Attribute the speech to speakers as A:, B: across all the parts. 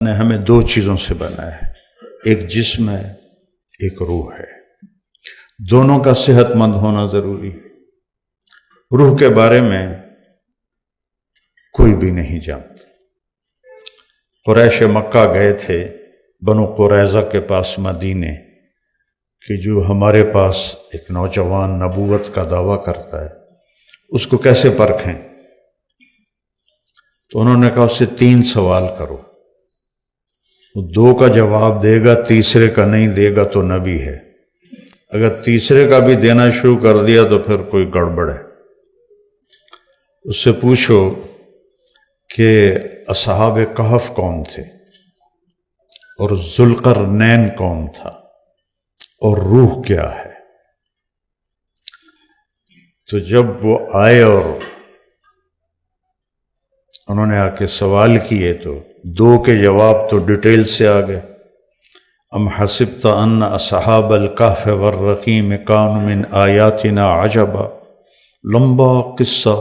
A: نے ہمیں دو چیزوں سے بنایا ہے، ایک جسم ہے، ایک روح ہے۔ دونوں کا صحت مند ہونا ضروری ہے۔ روح کے بارے میں کوئی بھی نہیں جانتا۔ قریش مکہ گئے تھے بنو قریظہ کے پاس مدینے کہ جو ہمارے پاس ایک نوجوان نبوت کا دعویٰ کرتا ہے اس کو کیسے پرکھیں؟ تو انہوں نے کہا اس سے 3 سوال کرو، وہ 2 کا جواب دے گا، تیسرے کا نہیں دے گا تو نبی ہے، اگر تیسرے کا بھی دینا شروع کر دیا تو پھر کوئی گڑبڑ ہے۔ اس سے پوچھو کہ اصحاب کہف کون تھے اور ذوالقرنین کون تھا اور روح کیا ہے؟ تو جب وہ آئے اور انہوں نے آ کے سوال کیے تو 2 کے جواب تو ڈیٹیل سے آ گئے۔ ام حسبت ان اصحاب الکہف والرقیم کانوا من آیاتنا عجبا، لمبا قصہ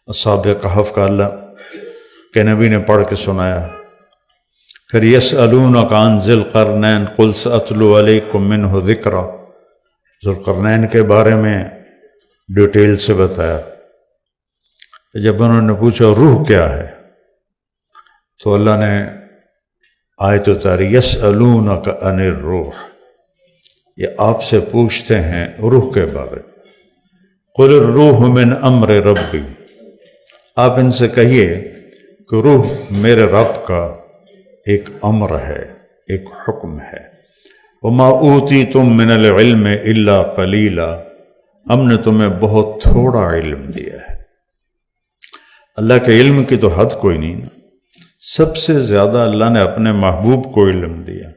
A: اصحاب کہف کا اللہ کے نبی نے پڑھ کے سنایا۔ پھر یسألونک عن ذی القرنین قل سأتلو علیکم منہ ذکرا، ذوالقرنین کے بارے میں ڈیٹیل سے بتایا۔ جب انہوں نے پوچھا روح کیا ہے تو اللہ نے آیت اتاری یسألونک عن الروح، یہ آپ سے پوچھتے ہیں روح کے بارے میں۔ قل الروح من امر ربی، آپ ان سے کہیے کہ روح میرے رب کا ایک امر ہے، ایک حکم ہے۔ وما اوتیتم من العلم الا قلیلا، ہم نے تمہیں بہت تھوڑا علم دیا ہے۔ اللہ کے علم کی تو حد کوئی نہیں نا، سب سے زیادہ اللہ نے اپنے محبوب کو علم دیا،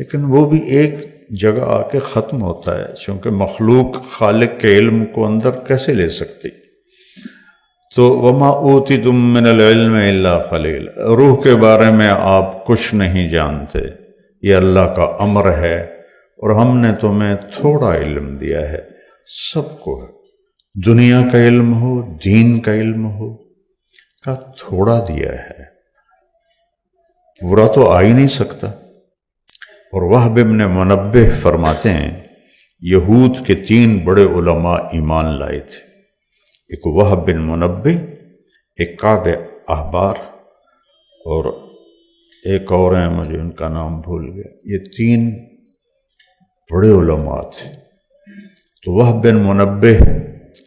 A: لیکن وہ بھی ایک جگہ آ کے ختم ہوتا ہے، چونکہ مخلوق خالق کے علم کو اندر کیسے لے سکتی؟ تو وما اوتیتم من العلم الا قلیل، روح کے بارے میں آپ کچھ نہیں جانتے، یہ اللہ کا امر ہے اور ہم نے تمہیں تھوڑا علم دیا ہے۔ سب کو دنیا کا علم ہو، دین کا علم ہو، کا تھوڑا دیا ہے، پورا تو آ ہی نہیں سکتا۔ اور وہب بن منبہ فرماتے ہیں یہود کے 3 بڑے علماء ایمان لائے تھے، ایک وہب بن منبہ، ایک کعب احبار، اور ایک اور ہیں مجھے ان کا نام بھول گیا۔ یہ 3 بڑے علماء تھے۔ تو وہب بن منبہ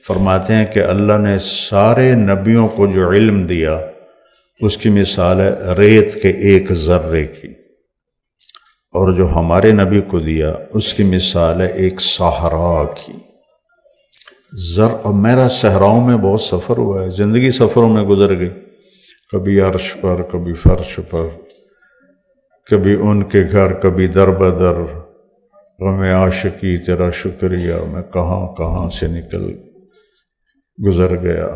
A: فرماتے ہیں کہ اللہ نے سارے نبیوں کو جو علم دیا اس کی مثال ہے ریت کے ایک ذرے کی، اور جو ہمارے نبی کو دیا اس کی مثال ہے ایک صحرا کی۔ اور میرا صحراؤں میں بہت سفر ہوا ہے، زندگی سفروں میں گزر گئی، کبھی عرش پر، کبھی فرش پر، کبھی ان کے گھر، کبھی در بدر، غم عاشقی تیرا شکریہ، میں کہاں کہاں سے نکل گزر گیا۔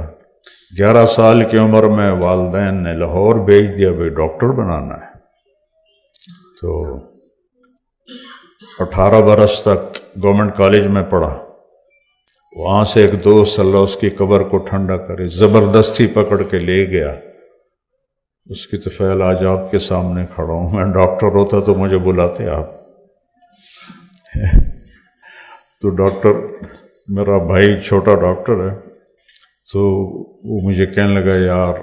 A: 11 سال کی عمر میں والدین نے لاہور بھیج دیا، بھائی ڈاکٹر بنانا ہے، تو 18 برس تک گورنمنٹ کالج میں پڑھا۔ وہاں سے ایک دوست اللہ اس کی قبر کو ٹھنڈا کرے زبردستی پکڑ کے لے گیا۔ اس کی طفیل آج آپ کے سامنے کھڑا ہوں، میں ڈاکٹر ہوتا تو مجھے بلاتے آپ۔ تو ڈاکٹر، میرا بھائی چھوٹا ڈاکٹر ہے، تو وہ مجھے کہنے لگا یار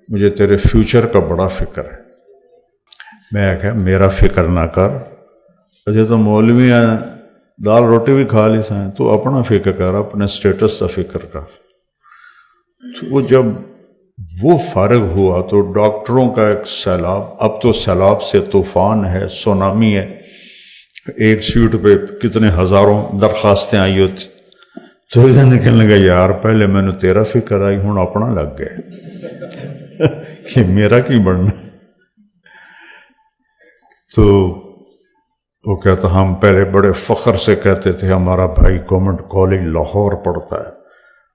A: مجھے تیرے فیوچر کا بڑا فکر ہے۔ میں کہا میرا فکر نہ کر، اجے تو مولوی ہیں، دال روٹی بھی کھا لی سائیں، تو اپنا فکر کر، اپنے سٹیٹس کا فکر کر۔ تو وہ جب وہ فارغ ہوا تو ڈاکٹروں کا ایک سیلاب، اب تو سیلاب سے طوفان ہے، سونامی ہے، ایک سیٹ پہ کتنے ہزاروں درخواستیں آئی ہوتی۔ تو ادھر نکلنے لگا یار پہلے میں نے تیرا فکر آئی، ہوں اپنا لگ گیا کہ میرا کی بڑھنا۔ تو وہ کہتا ہم پہلے بڑے فخر سے کہتے تھے ہمارا بھائی گورنمنٹ کالج لاہور پڑھتا ہے،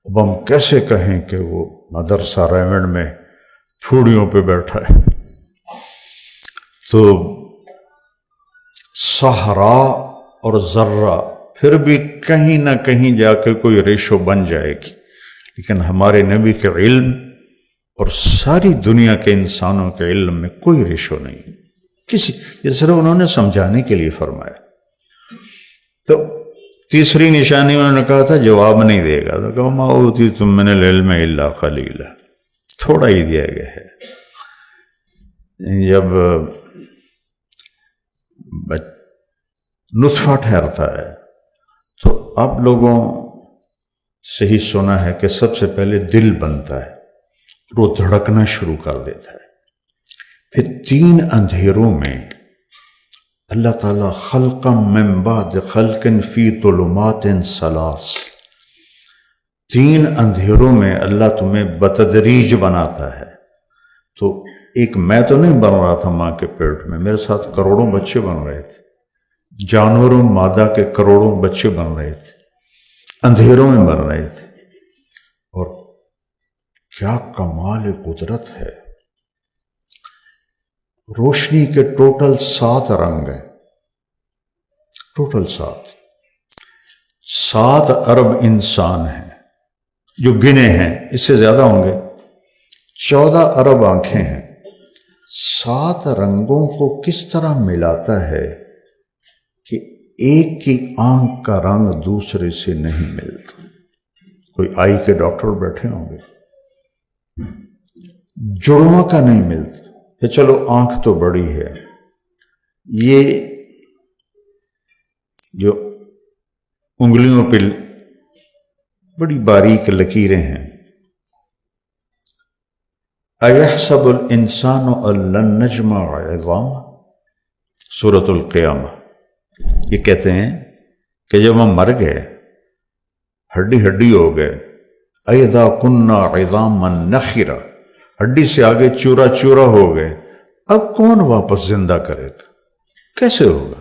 A: اب ہم کیسے کہیں کہ وہ مدرسہ ریمنڈ میں پھوڑیوں پہ بیٹھا ہے۔ تو صحرا اور ذرہ پھر بھی کہیں نہ کہیں جا کے کوئی ریشو بن جائے گی، لیکن ہمارے نبی کے علم اور ساری دنیا کے انسانوں کے علم میں کوئی ریشو نہیں، کسی، یہ صرف انہوں نے سمجھانے کے لیے فرمایا۔ تو تیسری نشانی انہوں نے کہا تھا جواب نہیں دے گا، تو کہا ما اوتیتم من العلم الا قلیلا، تھوڑا ہی دیا گیا ہے۔ جب نطفہ ٹھہرتا ہے تو آپ لوگوں سے ہی سنا ہے کہ سب سے پہلے دل بنتا ہے، وہ دھڑکنا شروع کر دیتا ہے، پھر 3 اندھیروں میں اللہ تعالیٰ خلقا من بعد خلق فی ظلمات 3 اندھیروں میں اللہ تمہیں بتدریج بناتا ہے۔ تو ایک میں تو نہیں بن رہا تھا ماں کے پیٹ میں، میرے ساتھ کروڑوں بچے بن رہے تھے، جانوروں مادہ کے کروڑوں بچے بن رہے تھے، اندھیروں میں بن رہے تھے۔ اور کیا کمال قدرت ہے، روشنی کے ٹوٹل 7 رنگ ہیں، ٹوٹل 7 ارب انسان ہیں جو گنے ہیں، اس سے زیادہ ہوں گے، 14 ارب آنکھیں ہیں۔ 7 رنگوں کو کس طرح ملاتا ہے کہ ایک کی آنکھ کا رنگ دوسرے سے نہیں ملتا؟ کوئی آئی کے ڈاکٹر بیٹھے ہوں گے، جڑواں کا نہیں ملتا کہ چلو آنکھ تو بڑی ہے، یہ جو انگلیوں پہ بڑی باریک لکیریں ہیں، اَيَحْسَبُ الْإِنسَانُ أَن لَّن نَّجْمَعَ عِظَامَهُ، سورۃ القیامہ۔ یہ کہتے ہیں کہ جب ہم مر گئے، ہڈی ہڈی ہو گئے، اَإِذَا كُنَّا عِظَامًا نَخِرَةً، ہڈی سے آگے چورا چورا ہو گئے، اب کون واپس زندہ کرے گا؟ کیسے ہوگا؟